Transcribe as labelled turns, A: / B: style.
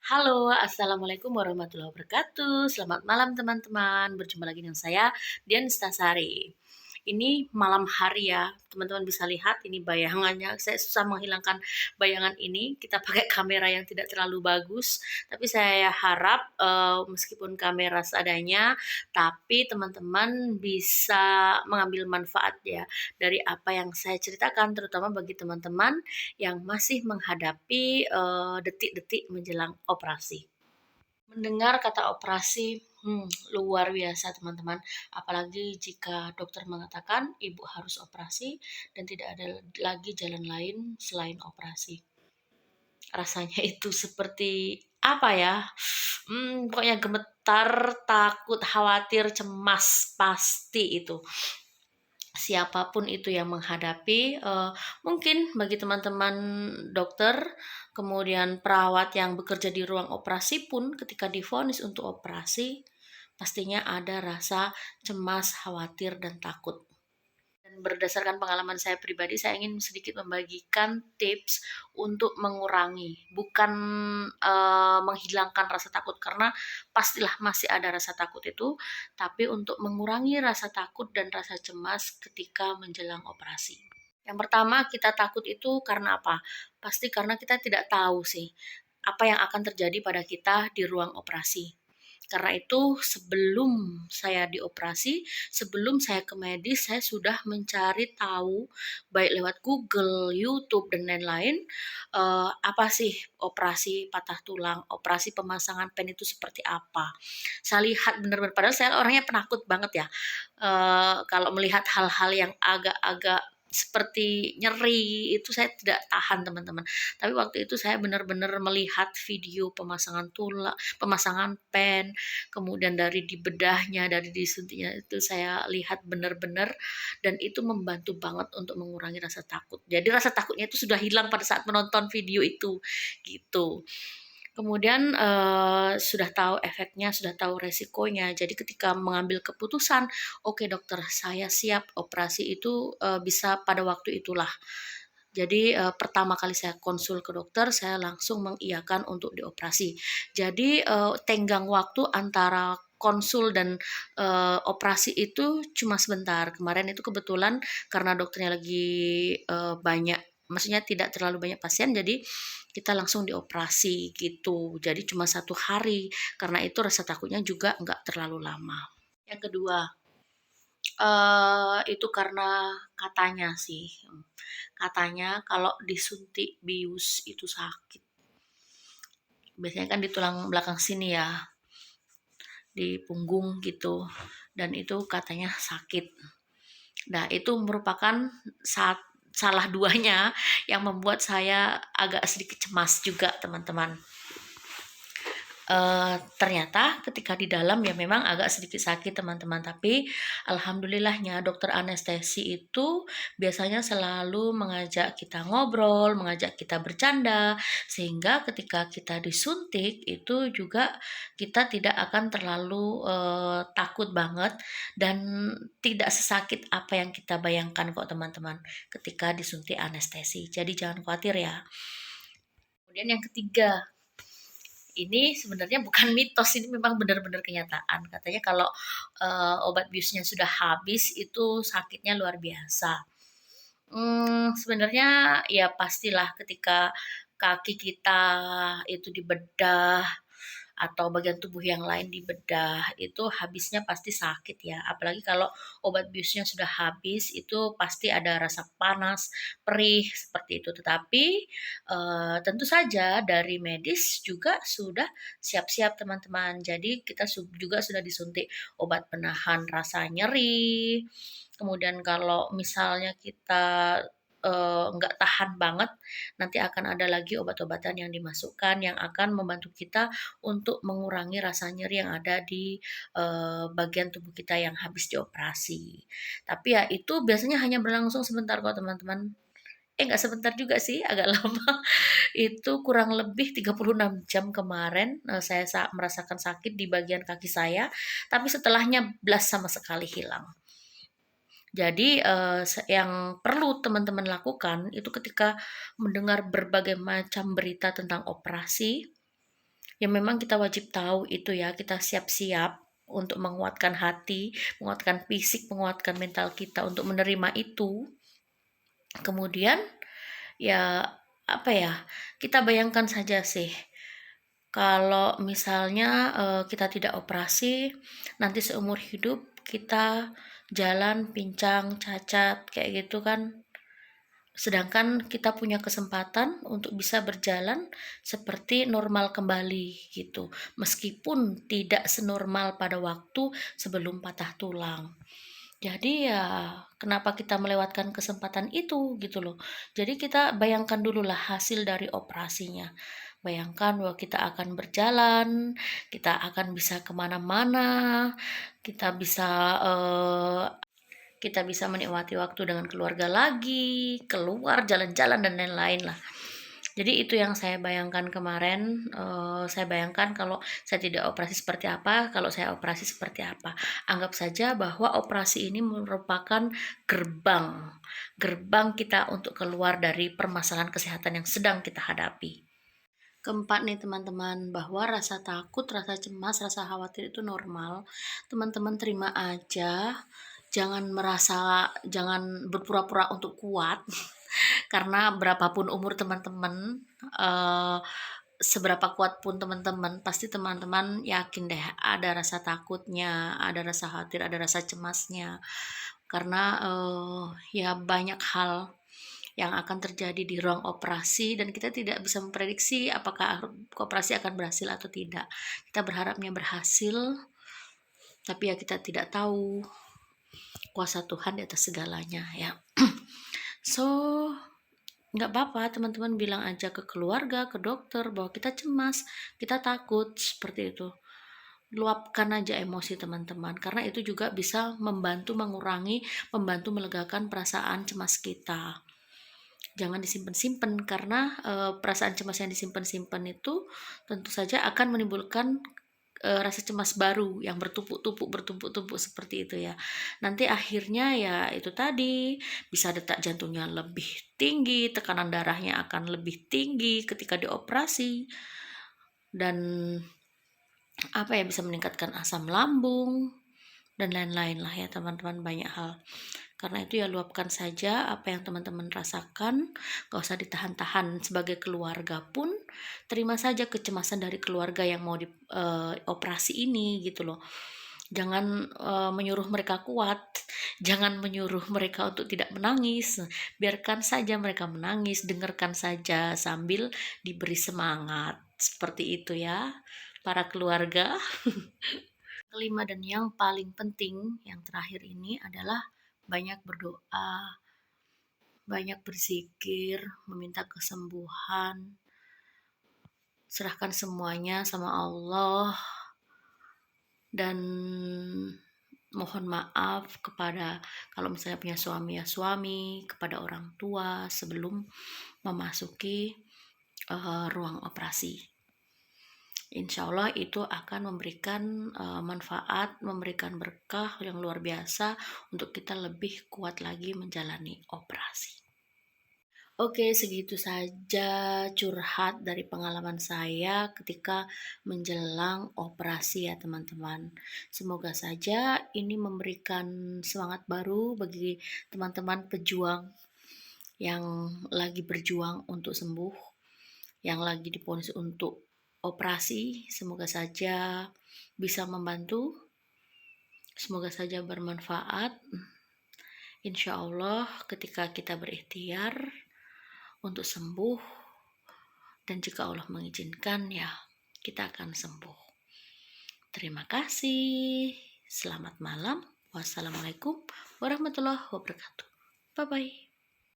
A: Halo, assalamualaikum warahmatullahi wabarakatuh. Selamat malam teman-teman. Berjumpa lagi dengan saya, Dian Stasari. Ini malam hari ya, teman-teman bisa lihat ini bayangannya. Saya susah menghilangkan bayangan ini. Kita pakai kamera yang tidak terlalu bagus, tapi saya harap meskipun kamera seadanya, tapi teman-teman bisa mengambil manfaat ya dari apa yang saya ceritakan, terutama bagi teman-teman yang masih menghadapi detik-detik menjelang operasi. Mendengar kata operasi, luar biasa teman-teman. Apalagi jika dokter mengatakan ibu harus operasi dan tidak ada lagi jalan lain selain operasi. Rasanya itu seperti apa ya? Pokoknya gemetar, takut, khawatir, cemas pasti itu. Siapapun itu yang menghadapi, mungkin bagi teman-teman dokter, kemudian perawat yang bekerja di ruang operasi pun ketika divonis untuk operasi, pastinya ada rasa cemas, khawatir, dan takut. Dan berdasarkan pengalaman saya pribadi, saya ingin sedikit membagikan tips untuk mengurangi, bukan menghilangkan rasa takut, karena pastilah masih ada rasa takut itu, tapi untuk mengurangi rasa takut dan rasa cemas ketika menjelang operasi. Yang pertama, kita takut itu karena apa? Pasti karena kita tidak tahu sih apa yang akan terjadi pada kita di ruang operasi. Karena itu sebelum saya dioperasi, sebelum saya ke medis, saya sudah mencari tahu baik lewat Google, YouTube, dan lain-lain, apa sih operasi patah tulang, operasi pemasangan pen itu seperti apa. Saya lihat benar-benar, padahal saya orangnya penakut banget ya. Kalau melihat hal-hal yang agak-agak seperti nyeri itu saya tidak tahan teman-teman. Tapi waktu itu saya benar-benar melihat video pemasangan tulang, pemasangan pen, kemudian dari dibedahnya, dari disuntiknya itu saya lihat benar-benar, dan itu membantu banget untuk mengurangi rasa takut. Jadi rasa takutnya itu sudah hilang pada saat menonton video itu gitu. Kemudian sudah tahu efeknya, sudah tahu resikonya. Jadi ketika mengambil keputusan, oke dokter, saya siap operasi itu bisa pada waktu itulah. Jadi pertama kali saya konsul ke dokter, saya langsung mengiyakan untuk dioperasi. Jadi tenggang waktu antara konsul dan operasi itu cuma sebentar. Kemarin itu kebetulan karena dokternya lagi banyak, maksudnya tidak terlalu banyak pasien, jadi kita langsung dioperasi gitu. Jadi cuma 1 hari, karena itu rasa takutnya juga nggak terlalu lama. Yang kedua, itu karena katanya sih, katanya kalau disuntik bius itu sakit. Biasanya kan di tulang belakang sini ya, di punggung gitu, dan itu katanya sakit. Nah, itu merupakan salah duanya yang membuat saya agak sedikit cemas juga, teman-teman. Ternyata ketika di dalam ya memang agak sedikit sakit teman-teman, tapi alhamdulillahnya dokter anestesi itu biasanya selalu mengajak kita ngobrol, mengajak kita bercanda, sehingga ketika kita disuntik itu juga kita tidak akan terlalu takut banget dan tidak sesakit apa yang kita bayangkan kok teman-teman ketika disuntik anestesi. Jadi jangan khawatir ya. Kemudian yang ketiga, ini sebenarnya bukan mitos, ini memang benar-benar kenyataan. Katanya kalau obat biusnya sudah habis itu sakitnya luar biasa. Sebenarnya ya pastilah ketika kaki kita itu dibedah atau bagian tubuh yang lain dibedah, itu habisnya pasti sakit ya. Apalagi kalau obat biusnya sudah habis, itu pasti ada rasa panas, perih seperti itu. Tetapi tentu saja dari medis juga sudah siap-siap teman-teman. Jadi kita juga sudah disuntik obat penahan rasa nyeri. Kemudian kalau misalnya kita nggak tahan banget, nanti akan ada lagi obat-obatan yang dimasukkan yang akan membantu kita untuk mengurangi rasa nyeri yang ada di bagian tubuh kita yang habis dioperasi. Tapi ya itu biasanya hanya berlangsung sebentar kok teman-teman. Nggak sebentar juga sih, agak lama. Itu kurang lebih 36 jam kemarin saya merasakan sakit di bagian kaki saya, tapi setelahnya blas sama sekali hilang. Jadi yang perlu teman-teman lakukan itu ketika mendengar berbagai macam berita tentang operasi, Ya memang kita wajib tahu itu ya, kita siap-siap untuk menguatkan hati, menguatkan fisik, menguatkan mental kita untuk menerima itu. Kemudian ya apa ya, kita bayangkan saja sih, kalau misalnya kita tidak operasi, nanti seumur hidup kita jalan pincang, cacat, kayak gitu kan. Sedangkan kita punya kesempatan untuk bisa berjalan seperti normal kembali gitu. Meskipun tidak senormal pada waktu sebelum patah tulang. Jadi ya kenapa kita melewatkan kesempatan itu gitu loh. Jadi kita bayangkan dulu lah hasil dari operasinya. Bayangkan bahwa kita akan berjalan, kita akan bisa kemana-mana, kita bisa eh, kita bisa menikmati waktu dengan keluarga lagi, keluar jalan-jalan dan lain-lain lah. Jadi itu yang saya bayangkan kemarin. Saya bayangkan kalau saya tidak operasi seperti apa, kalau saya operasi seperti apa. Anggap saja bahwa operasi ini merupakan gerbang, gerbang kita untuk keluar dari permasalahan kesehatan yang sedang kita hadapi. Keempat nih teman-teman, bahwa rasa takut, rasa cemas, rasa khawatir itu normal. Teman-teman terima aja, jangan berpura-pura untuk kuat. Karena berapapun umur teman-teman, seberapa kuat pun teman-teman, pasti teman-teman yakin deh ada rasa takutnya, ada rasa khawatir, ada rasa cemasnya. Karena ya banyak hal yang akan terjadi di ruang operasi dan kita tidak bisa memprediksi apakah operasi akan berhasil atau tidak. Kita berharapnya berhasil, tapi ya kita tidak tahu, kuasa Tuhan di atas segalanya ya. So nggak apa-apa, teman-teman bilang aja ke keluarga, ke dokter bahwa kita cemas, kita takut, seperti itu. Luapkan aja emosi teman-teman, karena itu juga bisa membantu mengurangi, membantu melegakan perasaan cemas kita. Jangan disimpan-simpan, karena perasaan cemas yang disimpan-simpan itu tentu saja akan menimbulkan rasa cemas baru yang bertumpuk-tumpuk seperti itu ya. Nanti akhirnya ya itu tadi, bisa detak jantungnya lebih tinggi, tekanan darahnya akan lebih tinggi ketika dioperasi, dan apa ya, bisa meningkatkan asam lambung dan lain-lain lah ya teman-teman, banyak hal. Karena itu ya luapkan saja apa yang teman-teman rasakan, gak usah ditahan-tahan. Sebagai keluarga pun terima saja kecemasan dari keluarga yang mau dioperasi ini gitu loh. Jangan menyuruh mereka kuat, jangan menyuruh mereka untuk tidak menangis. Biarkan saja mereka menangis, dengarkan saja sambil diberi semangat. Seperti itu ya para keluarga. Kelima dan yang paling penting, yang terakhir ini adalah banyak berdoa, banyak berzikir, meminta kesembuhan, serahkan semuanya sama Allah, dan mohon maaf kepada, kalau misalnya punya suami ya suami, kepada orang tua sebelum memasuki ruang operasi. Insya Allah itu akan memberikan manfaat, memberikan berkah yang luar biasa untuk kita lebih kuat lagi menjalani operasi. Oke, segitu saja curhat dari pengalaman saya ketika menjelang operasi ya teman-teman. Semoga saja ini memberikan semangat baru bagi teman-teman pejuang yang lagi berjuang untuk sembuh, yang lagi divonis untuk operasi. Semoga saja bisa membantu, semoga saja bermanfaat. Insya Allah ketika kita berikhtiar untuk sembuh, dan jika Allah mengizinkan ya kita akan sembuh. Terima kasih. Selamat malam. Wassalamualaikum warahmatullahi wabarakatuh. Bye bye.